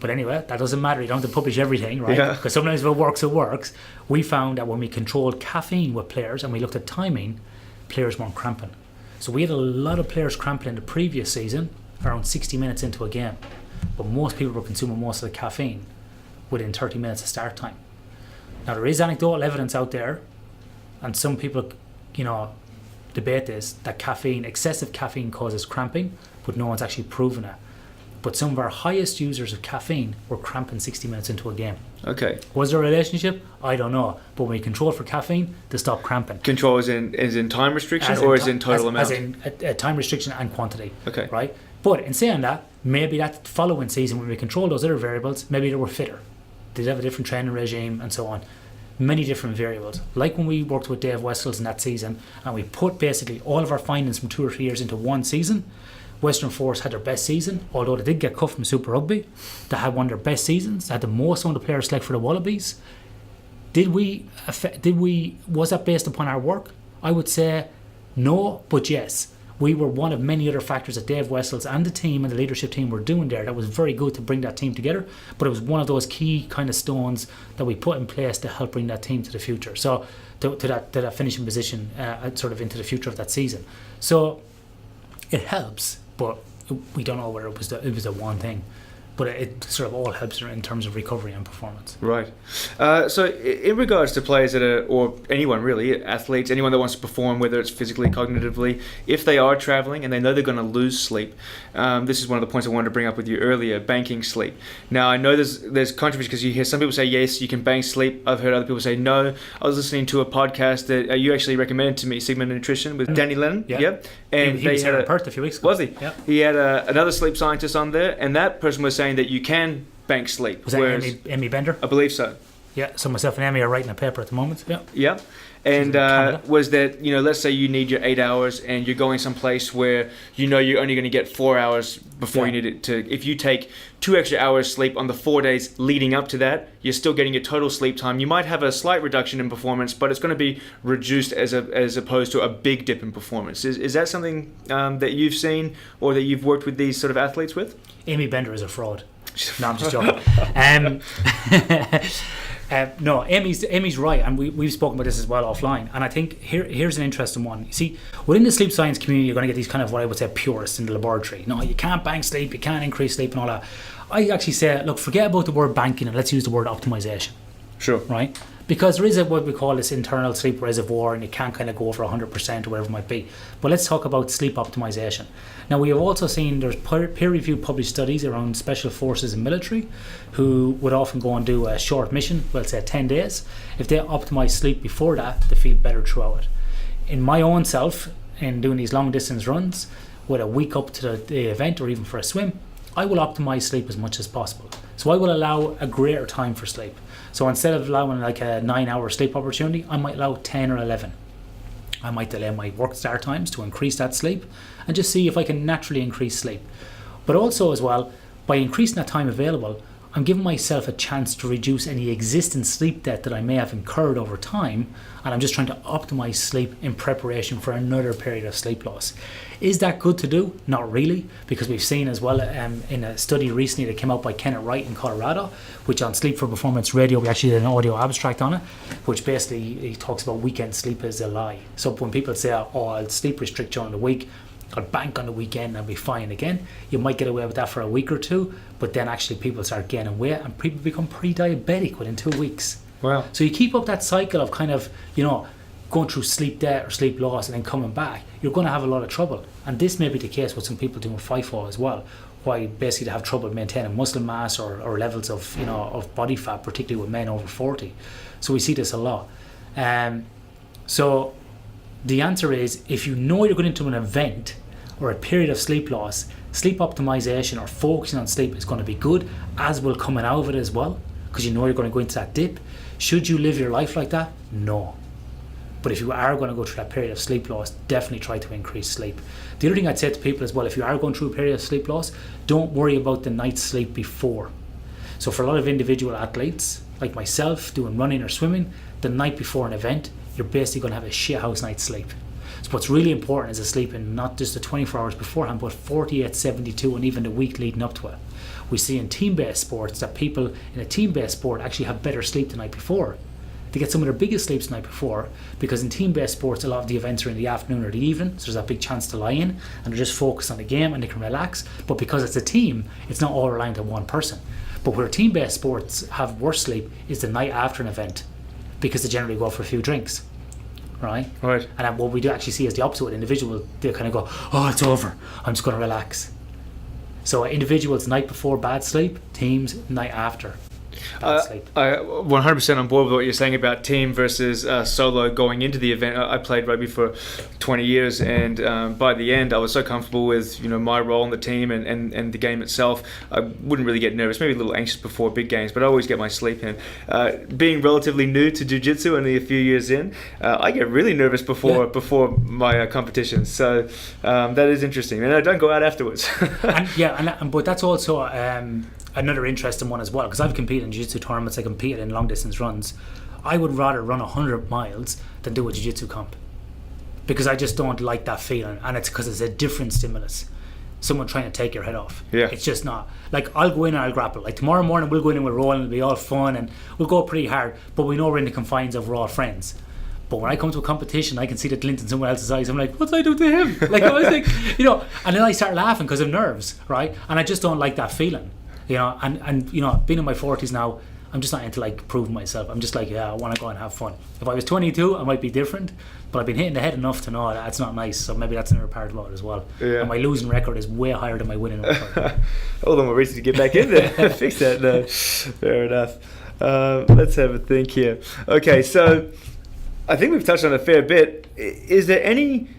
But anyway, that doesn't matter. You don't have to publish everything, right? Yeah. Because sometimes if it works. We found that when we controlled caffeine with players and we looked at timing, players weren't cramping. So we had a lot of players cramping in the previous season around 60 minutes into a game. But most people were consuming most of the caffeine within 30 minutes of start time. Now, there is anecdotal evidence out there, and some people, debate this, that excessive caffeine causes cramping, but no one's actually proven it. But some of our highest users of caffeine were cramping 60 minutes into a game. Okay. Was there a relationship? I don't know. But when we control for caffeine, they stop cramping. Control is in time restriction or is in total amount? As in a time restriction and quantity. Okay. Right? But in saying that, maybe that following season when we control those other variables, maybe they were fitter. They'd have a different training regime and so on. Many different variables. Like when we worked with Dave Wessels in that season and we put basically all of our findings from 2 or 3 years into one season. Western Force had their best season, although they did get cut from Super Rugby. They had one of their best seasons. They had the most amount of players select for the Wallabies. Was that based upon our work? I would say no, but yes. We were one of many other factors that Dave Wessels and the team and the leadership team were doing there that was very good to bring that team together. But it was one of those key kind of stones that we put in place to help bring that team to the future. So to that finishing position, sort of into the future of that season. So it helps, but we don't know whether it was the one thing. But it sort of all helps in terms of recovery and performance. Right. So in regards to players that are, or anyone really, athletes, anyone that wants to perform, whether it's physically, cognitively, if they are traveling and they know they're going to lose sleep, this is one of the points I wanted to bring up with you earlier, banking sleep. Now, I know there's controversy because you hear some people say, yes, you can bank sleep. I've heard other people say, no. I was listening to a podcast that you actually recommended to me, Sigma Nutrition, with Danny Lennon. Yeah. Yep. And he was here in Perth a few weeks ago. Was he? Yeah. He had another sleep scientist on there, and that person was saying that you can bank sleep. Was that Amy Bender? I believe so. Yeah, so myself and Amy are writing a paper at the moment. Yeah. Yeah. And was that, let's say you need your 8 hours and you're going someplace where you're only going to get 4 hours before you need it to. If you take 2 extra hours sleep on the 4 days leading up to that, you're still getting your total sleep time. You might have a slight reduction in performance, but it's going to be reduced as opposed to a big dip in performance. Is that something that you've seen or that you've worked with these sort of athletes with? Amy Bender is a fraud. No, I'm just joking. No, Amy's right, and we've spoken about this as well offline. And I think here's an interesting one. You see, within the sleep science community, you're going to get these kind of what I would say purists in the laboratory. No, you can't bank sleep, you can't increase sleep, and all that. I actually say, look, forget about the word banking and let's use the word optimization. Sure. Right? Because there is what we call this internal sleep reservoir, and you can't kind of go over 100% or whatever it might be. But let's talk about sleep optimization. Now, we have also seen there's peer-reviewed published studies around special forces and military who would often go and do a short mission, well, say 10 days. If they optimize sleep before that, they feel better throughout it. In my own self, in doing these long distance runs, with a week up to the event or even for a swim, I will optimize sleep as much as possible. So I will allow a greater time for sleep. So instead of allowing like a 9-hour sleep opportunity, I might allow 10 or 11. I might delay my work start times to increase that sleep and just see if I can naturally increase sleep. But also as well, by increasing that time available, I'm giving myself a chance to reduce any existing sleep debt that I may have incurred over time, and I'm just trying to optimize sleep in preparation for another period of sleep loss. Is that good to do? Not really, because we've seen as well in a study recently that came out by Kenneth Wright in Colorado, which on Sleep4Performance radio, we actually did an audio abstract on it, which basically he talks about weekend sleep as a lie. So when people say, I'll sleep restrict during the week, I'll bank on the weekend and I'll be fine again, you might get away with that for a week or two, but then actually people start gaining weight and people become pre-diabetic within 2 weeks. Wow. So you keep up that cycle of kind of, going through sleep debt or sleep loss and then coming back, you're going to have a lot of trouble. And this may be the case with some people doing FIFO as well, why basically they have trouble maintaining muscle mass or levels of of body fat, particularly with men over 40. So we see this a lot. So the answer is, if you know you're going into an event or a period of sleep loss, sleep optimization or focusing on sleep is going to be good, as will coming out of it as well, because you know you're going to go into that dip. Should you live your life like that? No. But if you are going to go through that period of sleep loss, definitely try to increase sleep. The other thing I'd say to people as well, if you are going through a period of sleep loss, don't worry about the night's sleep before. So for a lot of individual athletes, like myself, doing running or swimming, the night before an event, you're basically going to have a shithouse night's sleep. So what's really important is the sleeping, not just the 24 hours beforehand, but 48, 72, and even the week leading up to it. We see in team-based sports that people in a team-based sport actually have better sleep the night before. They get some of their biggest sleeps the night before, because in team-based sports a lot of the events are in the afternoon or the evening, so there's that big chance to lie in and they're just focused on the game and they can relax. But because it's a team, it's not all reliant on one person. But where team-based sports have worse sleep is the night after an event, because they generally go for a few drinks, right? And then what we do actually see is the opposite with individual. They kind of go, oh, it's over, I'm just going to relax. So individuals night before, bad sleep; teams night after. I 100% on board with what you're saying about team versus solo going into the event. I played rugby for 20 years, and by the end I was so comfortable with my role in the team and the game itself. I wouldn't really get nervous, maybe a little anxious before big games, but I always get my sleep in. Being relatively new to jiu-jitsu, only a few years in, I get really nervous before my competitions. So that is interesting, and I don't go out afterwards. But that's also another interesting one as well, because I've competed in jiu-jitsu tournaments, I competed in long distance runs. I would rather run 100 miles than do a jiu-jitsu comp, because I just don't like that feeling, and it's because it's a different stimulus. Someone trying to take your head off. It's just not like, I'll go in and I'll grapple. Like tomorrow morning we'll go in and we'll roll and it'll be all fun and we'll go pretty hard, but we know we're in the confines of we're all friends. But when I come to a competition, I can see the glint in someone else's eyes. I'm like, what did I do to him? Like, I was like, and then I start laughing because of nerves, right? And I just don't like that feeling. And being in my 40s now, I'm just not into like proving myself. I'm just like, I want to go and have fun. If I was 22, I might be different, but I've been hitting the head enough to know that's not nice. So maybe that's another part about it as well. And my losing record is way higher than my winning record. Hold on, we're ready to get back in there. Fix that. No, fair enough. Let's have a think here. Okay, so I think we've touched on a fair bit. Is there any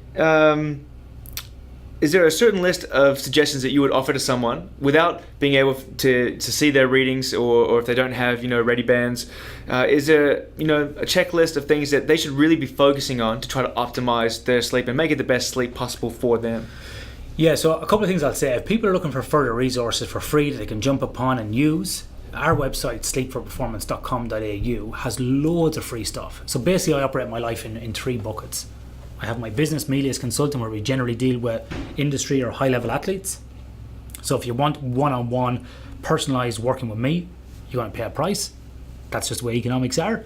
is there a certain list of suggestions that you would offer to someone without being able to see their readings, or if they don't have ready bands? Is there a checklist of things that they should really be focusing on to try to optimize their sleep and make it the best sleep possible for them? Yeah, so a couple of things I'll say. If people are looking for further resources for free that they can jump upon and use, our website sleep4performance.com.au has loads of free stuff. So basically I operate my life in three buckets. I have my business, Melius Consulting, where we generally deal with industry or high-level athletes. So if you want one-on-one personalised working with me, you're going to pay a price. That's just the way economics are.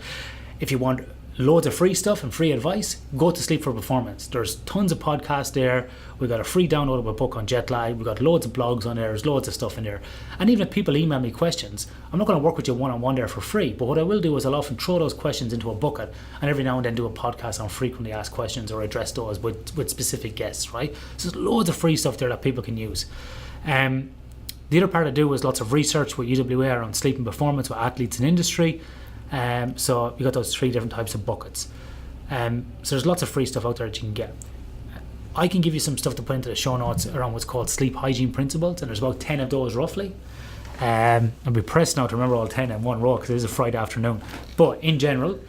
If you want loads of free stuff and free advice, go to Sleep4Performance. There's tons of podcasts there. We've got a free downloadable book on jet lag. We've got loads of blogs on there. There's loads of stuff in there. And even if people email me questions, I'm not going to work with you one-on-one there for free. But what I will do is I'll often throw those questions into a bucket and every now and then do a podcast on frequently asked questions or address those with specific guests, right? So there's loads of free stuff there that people can use. The other part I do is lots of research with UWA on sleep and performance with athletes in industry. So you got those three different types of buckets. So there's lots of free stuff out there that you can get. I can give you some stuff to put into the show notes around what's called sleep hygiene principles, and there's about 10 of those roughly. I'll be pressed now to remember all 10 in one row because it is a Friday afternoon. But in general,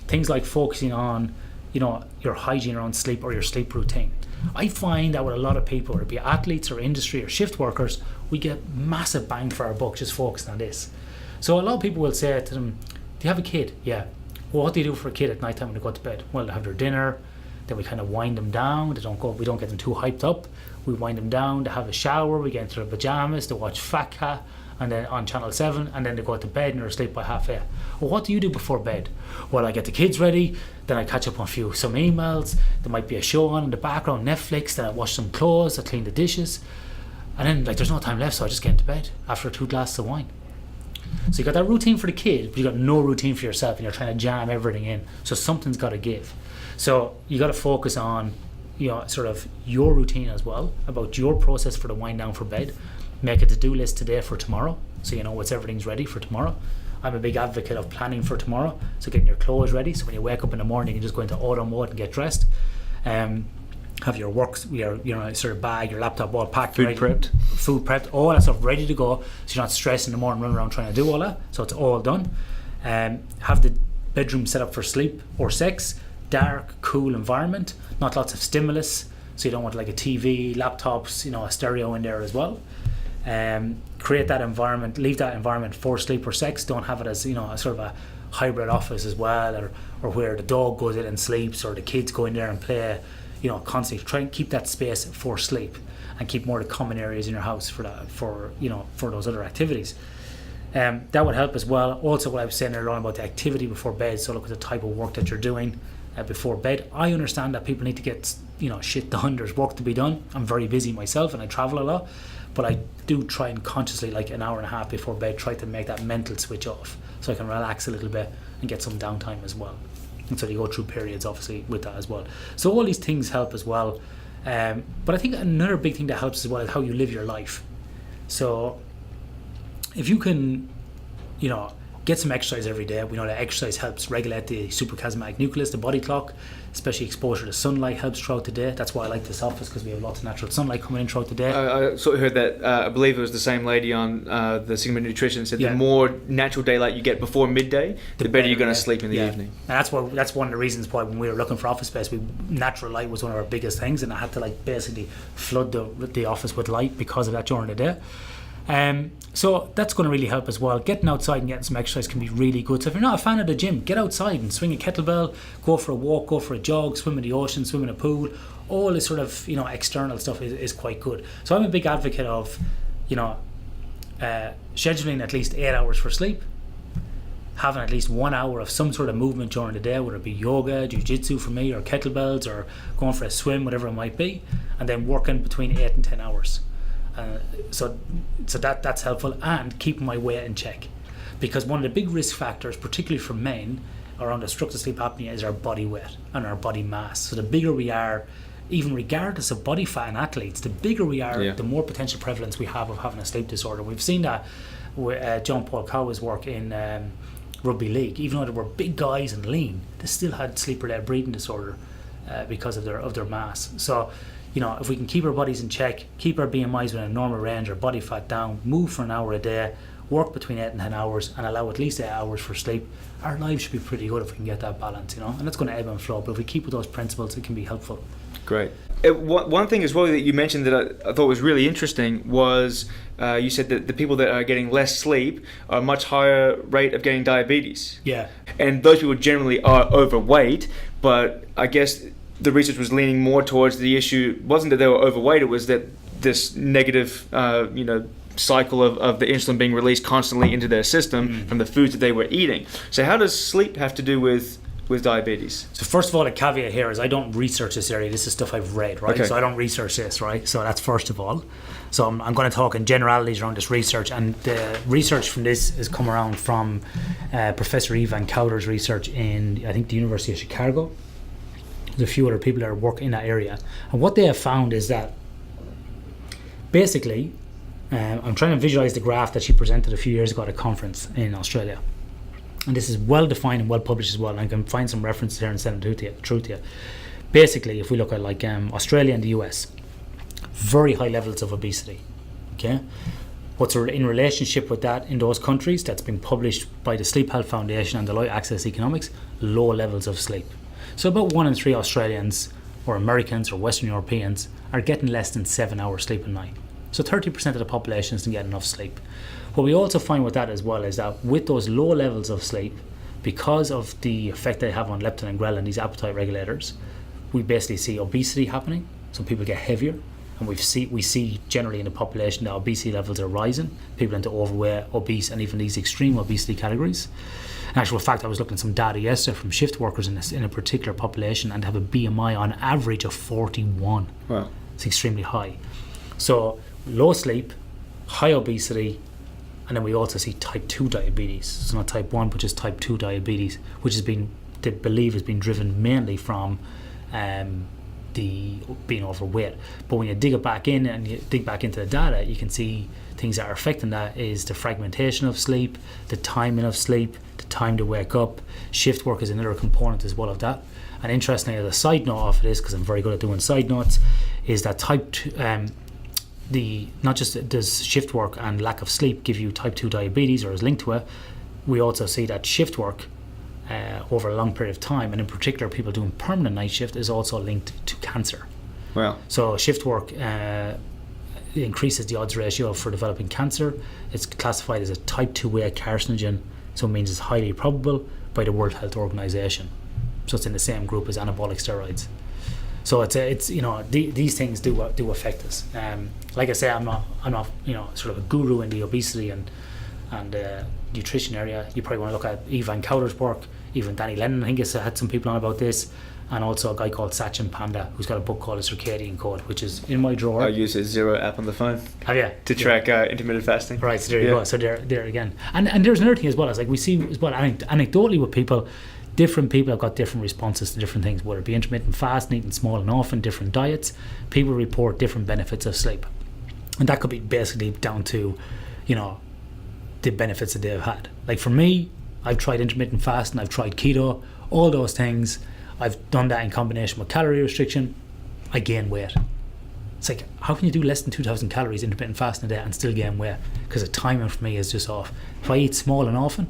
things like focusing on your hygiene around sleep or your sleep routine. I find that with a lot of people, whether it be athletes or industry or shift workers, we get massive bang for our buck just focusing on this. So a lot of people will say to them, do you have a kid? Yeah. Well, what do you do for a kid at night time when they go to bed? Well, they have their dinner, then we kind of wind them down. We don't get them too hyped up. We wind them down, they have a shower, we get into their pajamas, they watch Fat Cat and then on Channel 7, and then they go to bed and they're asleep by 8:30. Well, what do you do before bed? Well, I get the kids ready, then I catch up on some emails, there might be a show on in the background, Netflix, then I wash some clothes, I clean the dishes, and then there's no time left, so I just get into bed after 2 glasses of wine. So you got that routine for the kid, but you got no routine for yourself, and you're trying to jam everything in. So something's got to give. So you got to focus on, sort of your routine as well, about your process for the wind down for bed. Make a to-do list today for tomorrow, so everything's ready for tomorrow. I'm a big advocate of planning for tomorrow, so getting your clothes ready, so when you wake up in the morning, you can just go into auto mode and get dressed. Have your works, your sort of bag, your laptop all packed, food prepped, all that stuff ready to go, so you're not stressed in the morning running around trying to do all that. So it's all done. Have the bedroom set up for sleep or sex, dark, cool environment, not lots of stimulus. So you don't want like a TV, laptops, a stereo in there as well. Create that environment, leave that environment for sleep or sex. Don't have it as a sort of a hybrid office as well, or where the dog goes in and sleeps, or the kids go in there and play constantly try and keep that space for sleep, and keep more of the common areas in your house for those other activities. That would help as well. Also, what I was saying earlier on about the activity before bed, so look at the type of work that you're doing before bed. I understand that people need to get shit done, there's work to be done. I'm very busy myself and I travel a lot, but I do try and consciously, like an hour and a half before bed, try to make that mental switch off so I can relax a little bit and get some downtime as well. And so you go through periods obviously with that as well. So all these things help as well. But I think another big thing that helps as well is how you live your life. So if you can, get some exercise every day. We know that exercise helps regulate the suprachiasmatic nucleus, the body clock, especially exposure to sunlight helps throughout the day. That's why I like this office, because we have lots of natural sunlight coming in throughout the day. I sort of heard that, I believe it was the same lady on the Sigma Nutrition said Yeah. the more natural daylight you get before midday, the better you're going to sleep in the evening. And that's one of the reasons why when we were looking for office space, natural light was one of our biggest things, and I had to basically flood the office with light because of that during the day. So that's going to really help as well. Getting outside and getting some exercise can be really good. So if you're not a fan of the gym, get outside and swing a kettlebell, go for a walk, go for a jog, swim in the ocean, swim in a pool. All this sort of external stuff is quite good. So I'm a big advocate of scheduling at least 8 hours for sleep, having at least 1 hour of some sort of movement during the day, whether it be yoga, jiu-jitsu for me, or kettlebells, or going for a swim, whatever it might be, and then working between 8 and 10 hours. So that's helpful, and keeping my weight in check, because one of the big risk factors, particularly for men, around obstructive sleep apnea is our body weight and our body mass. So the bigger we are, even regardless of body fat in athletes, the bigger we are, the more potential prevalence we have of having a sleep disorder. We've seen that with John Paul Cowell's work in rugby league. Even though they were big guys and lean, they still had sleep-related breathing disorder because of their mass. So if we can keep our bodies in check, keep our BMIs within a normal range, our body fat down, move for an hour a day, work between 8 and 10 hours, and allow at least 8 hours for sleep, our lives should be pretty good if we can get that balance, and that's going to ebb and flow. But if we keep with those principles, it can be helpful. Great. One thing as well that you mentioned that I thought was really interesting was you said that the people that are getting less sleep are a much higher rate of getting diabetes. Yeah. And those people generally are overweight, but I guess the research was leaning more towards the issue wasn't that they were overweight, it was that this negative cycle of the insulin being released constantly into their system from the foods that they were eating. So how does sleep have to do with diabetes? So first of all, a caveat here is I don't research this area. This is stuff I've read, right? Okay. So I don't research this, right? So that's first of all. So I'm going to talk in generalities around this research, and the research from this has come around from Professor Ivan Cowder's research in, I think, the University of Chicago. There's a few other people that are working in that area, and what they have found is that basically, I'm trying to visualize the graph that she presented a few years ago at a conference in Australia, and this is well defined and well published as well, and I can find some references here and send it through to you. Basically, if we look at Australia and the US, very high levels of obesity. Okay, what's in relationship with that in those countries that's been published by the Sleep Health Foundation and Deloitte Access Economics? Low levels of sleep. So about 1 in 3 Australians or Americans or Western Europeans are getting less than 7 hours sleep a night. So 30% of the population doesn't get enough sleep. What we also find with that as well is that with those low levels of sleep, because of the effect they have on leptin and ghrelin, these appetite regulators, we basically see obesity happening. So people get heavier, and we see generally in the population that obesity levels are rising. People into overweight, obese, and even these extreme obesity categories. In actual fact, I was looking at some data yesterday from shift workers in a particular population, and have a BMI on average of 41. Wow. It's extremely high. So low sleep, high obesity, and then we also see type 2 diabetes. So not type 1, but just type 2 diabetes, which they believe has been driven mainly from the being overweight. But when you dig back into the data, you can see things that are affecting that is the fragmentation of sleep, the timing of sleep, the time to wake up. Shift work is another component as well of that. And interestingly, as a side note of this, because I'm very good at doing side notes, is that type 2, not just does shift work and lack of sleep give you type 2 diabetes or is linked to it, we also see that shift work over a long period of time, and in particular people doing permanent night shift, is also linked to cancer. Wow. So shift work increases the odds ratio for developing cancer. It's classified as a type 2A carcinogen, so it means it's highly probable by the World Health Organization. So it's in the same group as anabolic steroids. So it's these things do affect us. Like I say, I'm not sort of a guru in the obesity and nutrition area. You probably want to look at Ivan Cowler's work. Even Danny Lennon, I think, has had some people on about this, and also a guy called Sachin Panda, who's got a book called The Circadian Code, which is in my drawer. I use a Zero app on the phone. Have you? To track intermittent fasting. Right, so there you go. So there again. And there's another thing as well, as like we see as well, anecdotally with people, different people have got different responses to different things, whether it be intermittent fasting, eating small and often, different diets. People report different benefits of sleep. And that could be basically down to, the benefits that they've had. Like for me, I've tried intermittent fasting, I've tried keto, all those things. I've done that in combination with calorie restriction. I gain weight. It's like, how can you do less than 2,000 calories intermittent fasting a day and still gain weight? Because the timing for me is just off. If I eat small and often,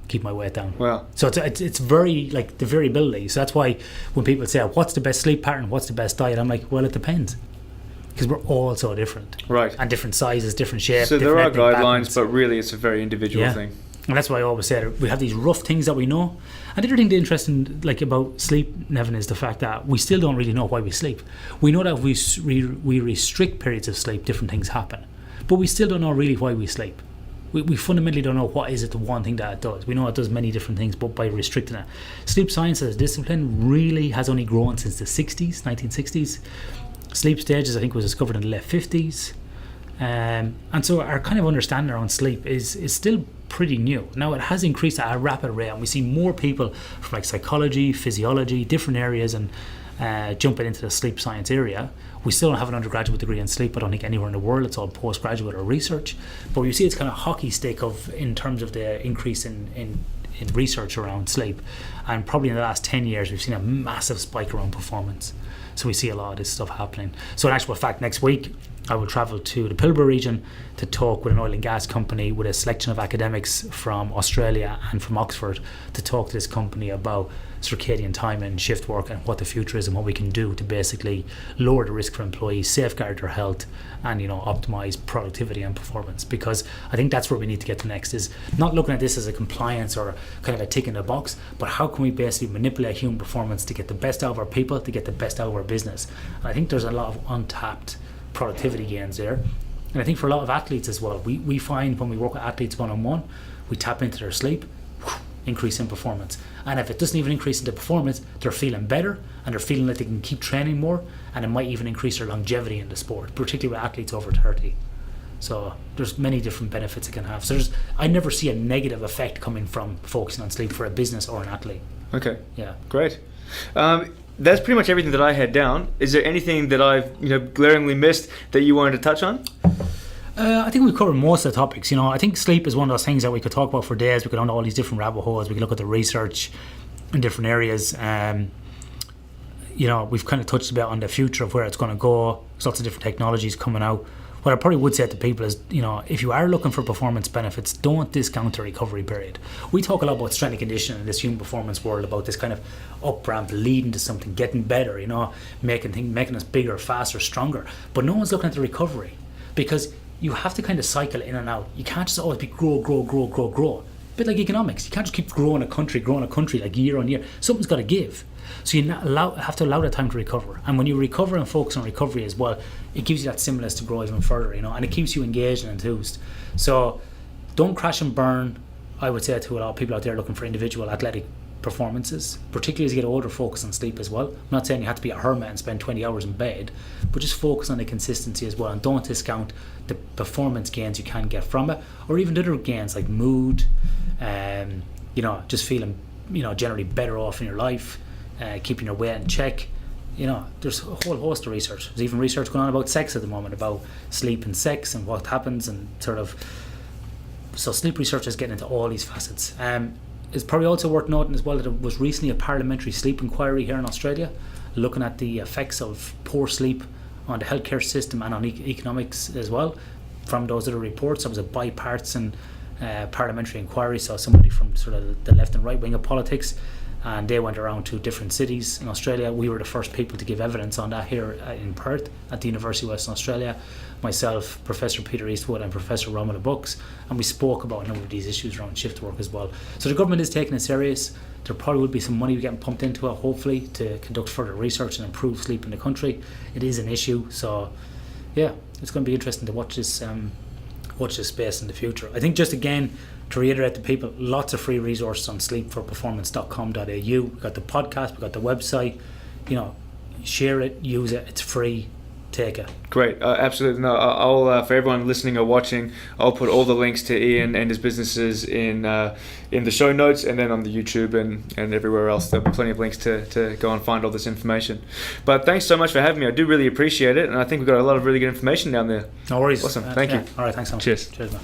keep my weight down. Wow. So it's very, like, the variability. So that's why when people say, what's the best sleep pattern, what's the best diet, I'm like, well, it depends. Because we're all so different. Right. And different sizes, different shapes. So there are guidelines, patterns. but really it's a very individual thing. And that's why I always say we have these rough things that we know. And the other thing that's interesting, like, about sleep, Nevin, is the fact that we still don't really know why we sleep. We know that if we restrict periods of sleep, different things happen. But we still don't know really why we sleep. We fundamentally don't know what is it the one thing that it does. We know it does many different things, but by restricting it. Sleep science as a discipline really has only grown since the 1960s. Sleep stages, I think, was discovered in the late 50s. And so our kind of understanding around sleep is still pretty new. Now, it has increased at a rapid rate, and we see more people from like psychology, physiology, different areas, and jumping into the sleep science area. We still don't have an undergraduate degree in sleep, I don't think, anywhere in the world. It's all postgraduate or research. But you see it's kind of hockey stick in terms of the increase in research around sleep. And probably in the last 10 years, we've seen a massive spike around performance. So we see a lot of this stuff happening. So in actual fact, next week, I will travel to the Pilbara region to talk with an oil and gas company with a selection of academics from Australia and from Oxford to talk to this company about circadian time and shift work and what the future is and what we can do to basically lower the risk for employees, safeguard their health, and optimize productivity and performance. Because I think that's where we need to get to next, is not looking at this as a compliance or kind of a tick in the box, but how can we basically manipulate human performance to get the best out of our people, to get the best out of our business. And I think there's a lot of untapped productivity gains there. And I think for a lot of athletes as well, we find when we work with athletes one-on-one, we tap into their sleep, increase in performance. And if it doesn't even increase into performance, they're feeling better and they're feeling like they can keep training more, and it might even increase their longevity in the sport, particularly with athletes over 30. So there's many different benefits it can have. So I never see a negative effect coming from focusing on sleep for a business or an athlete. Okay. Yeah. Great. That's pretty much everything that I had down. Is there anything that I've glaringly missed that you wanted to touch on? I think we've covered most of the topics. I think sleep is one of those things that we could talk about for days. We could go into all these different rabbit holes. We could look at the research in different areas. We've kind of touched a bit on the future of where it's going to go. There's lots of different technologies coming out. What I probably would say to people is, if you are looking for performance benefits, don't discount the recovery period. We talk a lot about strength and conditioning in this human performance world, about this kind of up ramp leading to something, getting better, making us bigger, faster, stronger. But no one's looking at the recovery, because you have to kind of cycle in and out. You can't just always be grow. A bit like economics. You can't just keep growing a country like year on year. Something's got to give. So you have to allow that time to recover. And when you recover and focus on recovery as well, it gives you that stimulus to grow even further, and it keeps you engaged and enthused. So don't crash and burn. I would say to a lot of people out there looking for individual athletic performances, particularly as you get older, focus on sleep as well. I'm not saying you have to be a hermit and spend 20 hours in bed, but just focus on the consistency as well, and don't discount the performance gains you can get from it, or even other gains like mood, just feeling generally better off in your life, keeping your weight in check. There's a whole host of research. There's even research going on about sex at the moment, about sleep and sex and what happens, and so sleep research is getting into all these facets. It's probably also worth noting as well that there was recently a parliamentary sleep inquiry here in Australia looking at the effects of poor sleep on the healthcare system and on economics as well. From those other reports, there was a bipartisan parliamentary inquiry, so somebody from sort of the left and right wing of politics, and they went around to different cities in Australia. We were the first people to give evidence on that here in Perth at the University of Western Australia. Myself, Professor Peter Eastwood, and Professor Romola Books, and we spoke about a number of these issues around shift work as well. So the government is taking it serious. There probably would be some money getting pumped into it, hopefully, to conduct further research and improve sleep in the country. It is an issue, so yeah, it's going to be interesting to watch this space in the future. I think, just again, to reiterate to people, lots of free resources on sleep4performance.com.au. We've got the podcast, we've got the website. Share it, use it, it's free. Take it. Great, absolutely. No, I'll for everyone listening or watching, I'll put all the links to Ian and his businesses in the show notes, and then on the YouTube and everywhere else. There'll be plenty of links to go and find all this information. But thanks so much for having me. I do really appreciate it, and I think we've got a lot of really good information down there. No worries. Awesome. Thank you. All right, thanks so much. Cheers. Cheers, man.